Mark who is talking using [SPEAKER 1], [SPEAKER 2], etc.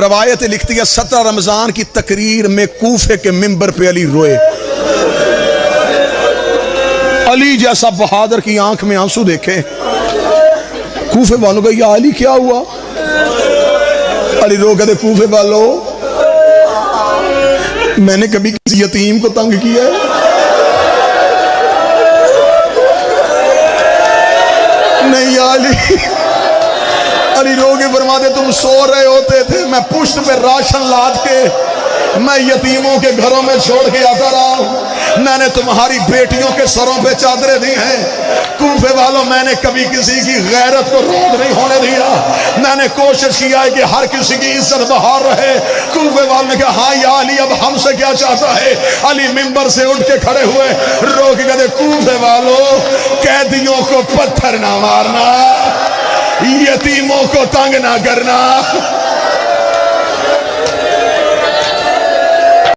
[SPEAKER 1] روایت لکھتی ہے 17 رمضان کی تقریر میں کوفے کے منبر پہ علی روئے. علی جیسا بہادر کی آنکھ میں آنسو دیکھے. کوفے والوں کا یا علی کیا ہوا؟ علی رو کہتے کوفے والوں میں نے کبھی کسی یتیم کو تنگ کیا ہے؟ نہیں یا علی. علی رو کے فرماتے تم سو رہے ہوتے تھے، میں پشت پہ راشن لاد کے میں یتیموں کے گھروں میں چھوڑ کے آتا رہا ہوں. میں نے تمہاری بیٹیوں کے سروں پہ چادریں دی ہیں. کوفے والوں میں نے کبھی کسی کی غیرت کو رود نہیں ہونے دیا. میں نے کوشش کیا ہے کہ ہر کسی کی عزت بحال رہے. کوفے والوں نے کہا ہاں یا علی اب ہم سے کیا چاہتا ہے؟ علی منبر سے اٹھ کے کھڑے ہوئے رو کے کہتے کوفے والوں قیدیوں کو پتھر نہ مارنا، یتیموں کو تنگ نہ کرنا.